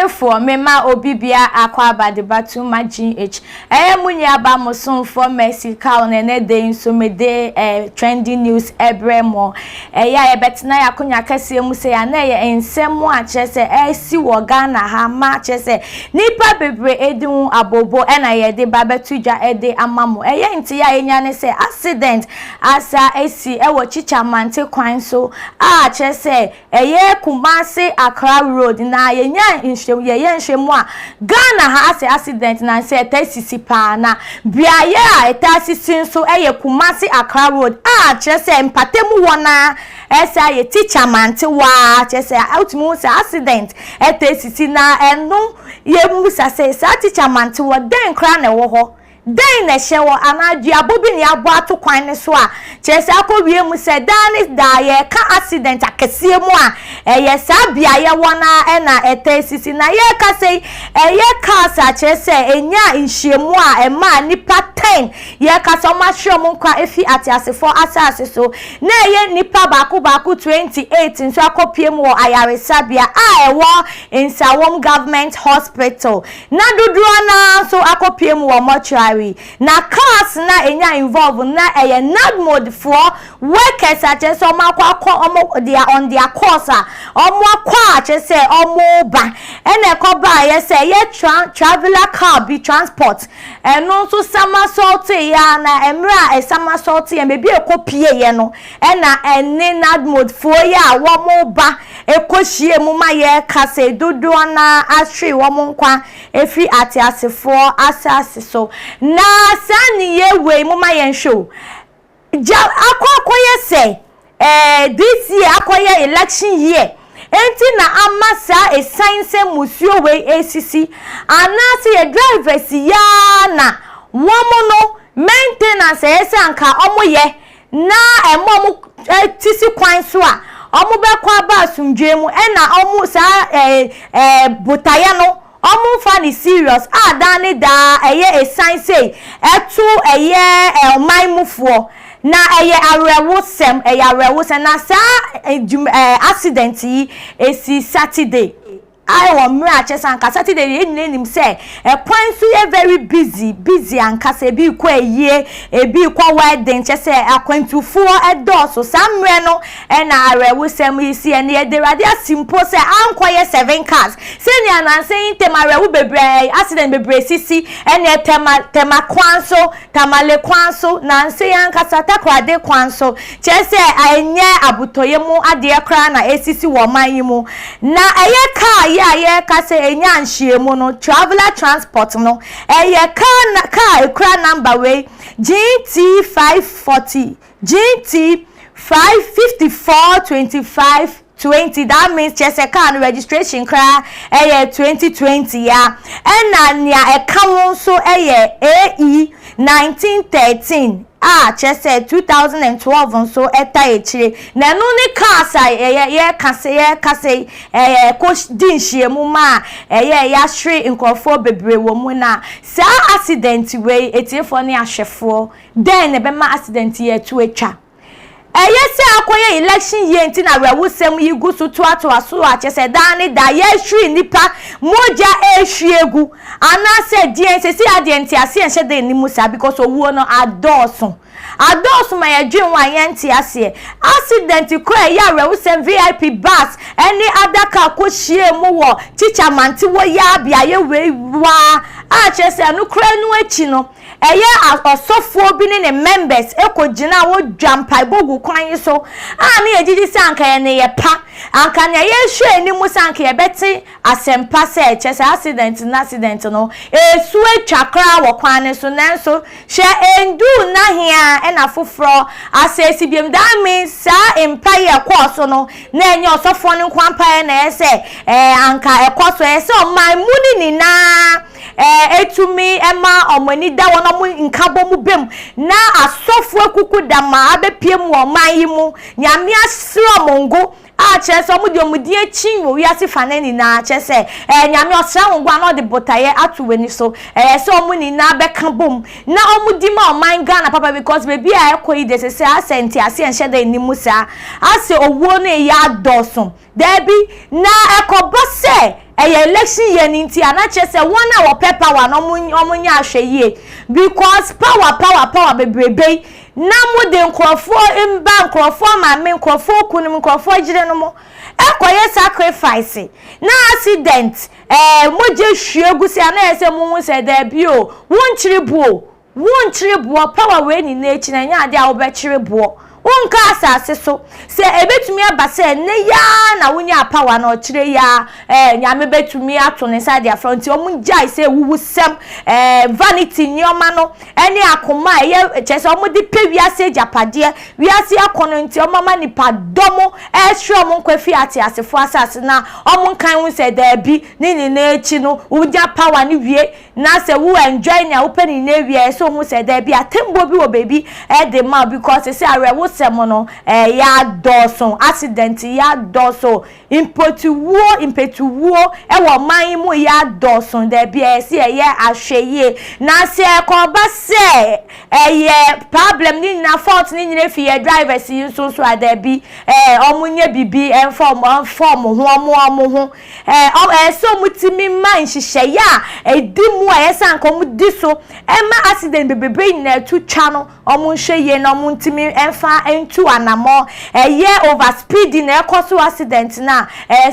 for mema obibia akwa badebatu ma GH munya aba moson for Mercy Cow ne dey so me dey trending news ebremo ya betina yakonya kase mu se ya na ye ensem a chese si wo Ghana ha ma chese nipa bebre edun abobo na ye de babetuja ede amamo ye nti ya enya ne se accident asa esi wo chichamante kwan so a chese ye Kumasi Accra road na ye nhwemu a Ghana ha ase accident na se etasisi pa na biaye a etasisi nso Kumasi Accra road a chese empatemu wona esa ye teacher mante wa chese outmu se accident etasisi na enu ye musa se sa teacher mante wo den kra na wo ho den na hye wo anadu abobi ni abo ato kwan ne so a chese akowie mu se dan da ye ka accident akesie mu a ye sa bia ye wona na etasisi na ye ka sei ye ka sa chese enya nhyiemu a ema nipa 10 ye ka so ma hwemo kwa efi atiasefo asase so na ye nipa baako 28 nso akopie mu wo ayaresabia a ewo Nsawam government hospital na duduro na so akopie mu wo mortuary na cars na enya involve na NADMO for workers ache so makwa they are on their course omo akwa ache say omo ba ene ko ba ye say ye traveler car be transport no so somersault ya na emra somersault ya mebi ekopie ye no na ene NADMO for ya wo mo ba ekohie mu ma ye kase dodo na ahwe wo mo nkwa efi atiasefo asase so na sani ye we mu ma ye show akoye say this year akoye election year enti na amasa e science musuo we ACC anase ye drivers ya na womo no maintenance anka omo ye na emo tisi kwan so a omo be kwa ba sumdwemu na omo sa butaya no omo fa ni serious adani da a sign say etu maimufuo na arewosem na sa accident yi esi Saturday I want me a chess and Saturday in say a point so very busy and Casabi qua ye a be qua wedding chess a point to 4 a door so some reno and I will send me see and yet there are simple say I'm quiet 7 cars senior and saying Temara will be bray accident be bracisi and yet tema quanso tamale quanso Nancy and Casata quade quanso chess I near abutoyemo at the crana ACC woman na a car ye kase enya nhyiemu no traveler transport no car ekra number way GT540 GT5542520 that means just a car registration cra 2020 ya na nia eka so AE 1913 chese 2012 so eta echire na no ne car sai ye kase coach din hyiemu ma ya hwe nkofo bebre wo mu na sa accident we etiefo ne ahwefo den ne be ma accident ye tu etwa se akoye election year nti na rewusem yi gu so to aso a chese dan da ye hwi nipa moja ehwiegu ana se die se si adenti ase enhye de ni musa because owuo no adoso ma ye dwen wan ye nti ase accident ko ya rewusem VIP bus any other car ko hie mu wo teacher mante wo ya bia ye we wa a chese anu kra nu achi no osofo bi ne members ekogina wo dwampai bogu kwan so na ejiji sanka ye ne ye pa anka ne ye hwe ni mu sanka ye beti asempa se chese accident no esu etwakra wo kwan ne so nanso hwe endu na hia na foforo asesi biem that means sa empire course no na enye osofo ne kwampa na ese anka ekoso ese o man muni ni na etumi ema omani da wono mu nkabo mu bem na asofo akuku da ma abepiem wo man yi mu nyame asro mongo a chese omu di omudi echi wo wiase fanani na chese nyame osra mongo ano de botaye atuweni so se omu ni na beka bom na omudi ma oman Ghana papa because baby a ekoyi de se asenti ase enhye da ni musa ase owuo no ya doso debi na ekobose election year ninti anache se one our power no omunya ahweye because power bebrebe na mo de nkrofo mba nkrofo ma me nkrofo kunum nkrofo gire no mo ekoye sacrifice na accident mo je hwegu se ana ese mo hu se da bi o wonchire buo power we ni na echi na nya ade a wo be chire buo unka asase so se ebetumi abase ne ya na wonya power na ochire ya nyame betumi ato ne side ya front omunjai se wuwusem vanity nyoma no ene akoma ye chese omudi pe wiase japade wiase akono nti omama nipa domo ehwe omunkwafi ate asefo asase na omunkan hu se da bi ni na echi no uja power ni wie na se wo enjoy na open na wie so hu se da bi atembo bi wo baby de ma because se arewo semono ya doson accident ya doso impetuwo wo man mu ya doson de bia se ya ahweye na se ko ba se problem ni na fault ni nyire fi ya drivers so ada bi omunye bibi form ho ho so mutimi man hihye ya edimu ayesa nko mu diso ma accident bebebe na tu chano omunhye na omuntimi enfa into anamo overspeeding na ekoso accident na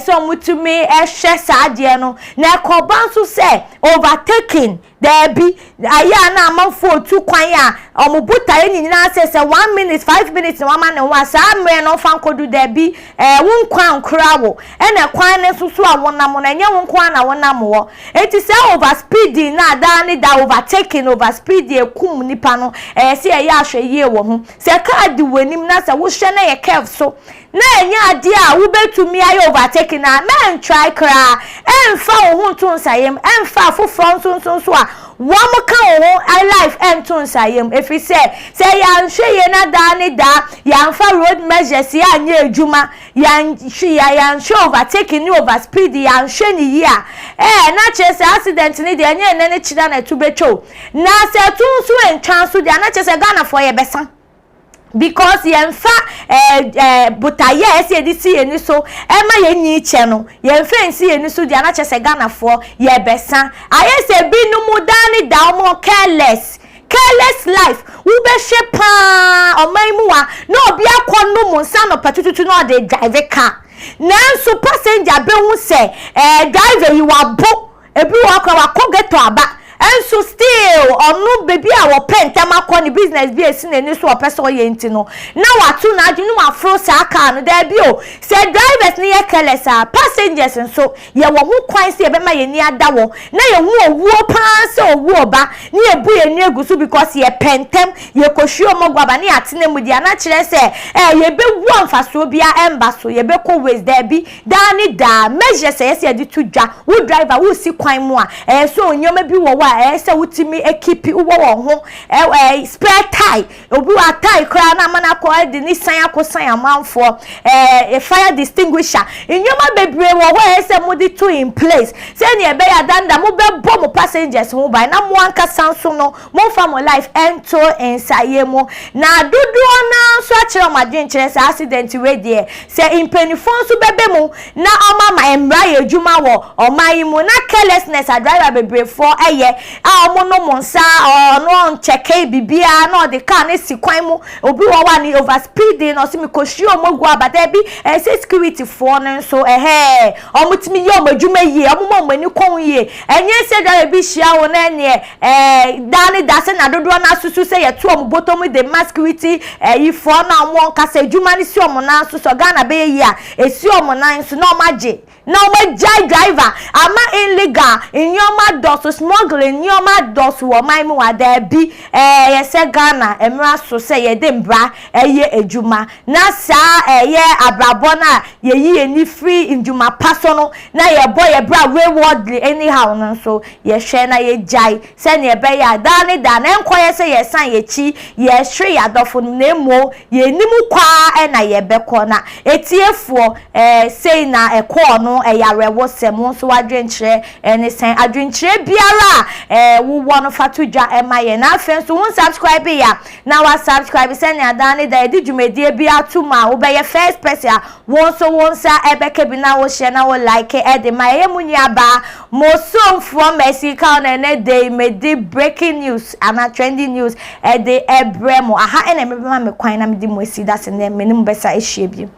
so mutumi ehwe saade no na ekobanso se overtaking there be aya na amafo tu kwan ya omubuta enyi na say 1 minute 5 minutes one man one sa amre no fan kodu there be won kwan krawo ena kwan ne susu a wonam na nya won kwan na wonam wo enti say overspeeding na da ni da overtaking overspeed ekum nipa no say ya ahweye wo ho say car di wanim na say wo hwe na ye curve so na enya ade a wo betumi aye overtaking na man try kra emfa wo ho to nsayem emfa foforo so a wọ́n kan o life entun sayem if he say yan hwe na da ni da yan fa road measures ya anya ejuma yan overtaking ni overspeed yan hwe ni ya na chese accident ni de anya ne chida na tubetwo na se tun so entwan so de na chese Ghana for ye besa because yenfa butaye ese edisi eni so ema ye ni che no yenfa ensi eni so dia na chese Ghana for ye besa ayese binu mudani da omo careless life we be shepa omaimuwa no obi akonu mu nsa no patututu no de drive car na so passenger be hu se driver you abo ebi wa kwa geto aba and so still onu baby a wo pentam akọ ni business bi esi na ni so opeso ye nti no na watu na adwunu afro sa aka no da bi o say drivers ni ye careless passengers nso ye wo hu kwan se ye be ma ye ni adawo na ye hu owuo pa se owuo ba ni ebu ye ni egusu because ye pentam ye kohwio mogwaba ni atene mu dia na kire se ye be wu amfaso bia emba so ye be ko waste da bi da ni da measure se ye di tudwa wo driver wo si kwan mu a so onyoma bi wo say wutimi ekipi uwo ho spare tie obi wa tie kra na mana ko de ni san akosan amanfo fire distinguisher inyoma bebre wo ho say mudi to in place say ne be ya danda mo be bo mo passengers ho by na mo anka sanso no mo fa mo life ento ensaye mo na dudu na so akire mo adwen kire say accident we there say impenifo so bebe mu na oma ma embra ye djuma wo oman mu na carelessness a driver bebre for omono monsa no cheke bibia no de car ne sikwan mu obi wo wa ni overspeeding no simi kohwio mogu abada bi say security for no so omutimi ye omadwuma ye omoma mani kon ye enye se da bi hia wo na ne dani da se na dodo na susu se ye to ombotom de security yi for na won kasa dwuma ni si omo na so Ghana be ye a esi omo na so no maje no majai driver ama illegal in your does smuggling your does wo mai mu ada bi ye se Ghana emra so se ye de mbra ye ejuma na sa ye abrabo na ye yi ni free njuma paso no na ye boy ye bra waywardly anyhow no so ye hwe na ye jai se ne be ya da ne da na enkoye se ye san ye chi ye hwe ya dofo na emo ye nimu kwa na ye beko na etiefuo sei na eko no yarewo semo so adwenkyere ene sen adwenkyere biara wo no fatu dwa emaye na afen so won subscribe ya na wa subscribe send ya dan da edi dwumedie bi atuma wo be first person won so won sa ebeke bi na wo share na wo like e de maye munyaba mo so from Mexico na ne dey me di breaking news and trending news e de ebremo aha ene me ma me kwan na me di mo si that ne me nim besa e hye bi.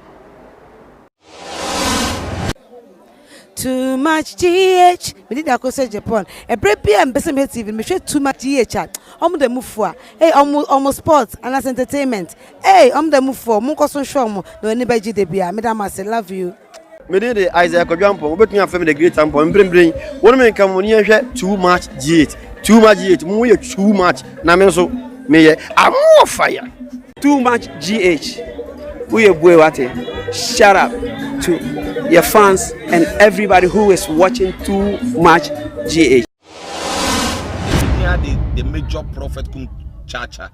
Too much GH. We did that say Japan. A break PM Besame TV. Me share too much GH. The move for. Hey, almost sports and as entertainment. Hey, the move for. Munko so show mo. No anybody de bia. Madam I say love you. Me did the Isaac Ojampo. We between family the great tampo. Bring. One man come on here too much GH. Too much GH. Mo ye too much. Na me so me ye. I'm more fire. Too much GH. We are boy what? Shout out to your fans and everybody who is watching Too Much GH. The major prophet kun chacha.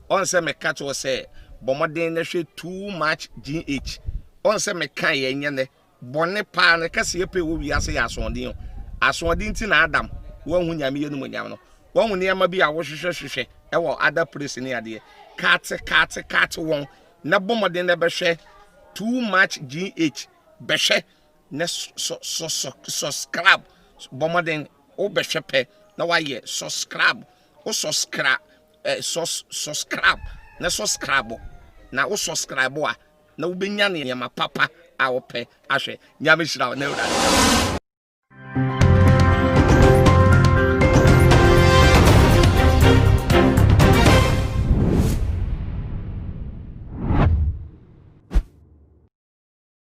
On say me catch was say bomoden na hwe Too Much GH. On say me kan ye nyane bone pa na kase ye pe wo wi ase ya asondin. Asondin ti na Adam wo hu nyame ye no nyam no. Wo hu ne ma bi a wo hwehwehwehwe e wo other place ne ade. Kat won na bomoden na be hwe Too Much GH. Beshe ne subscribe bomoden o beshe pe na wa ye subscribe o subscribe subscribe na subscribe na o subscribe a na wo benya ne ma papa a wo pe ahwe nyame hira na ura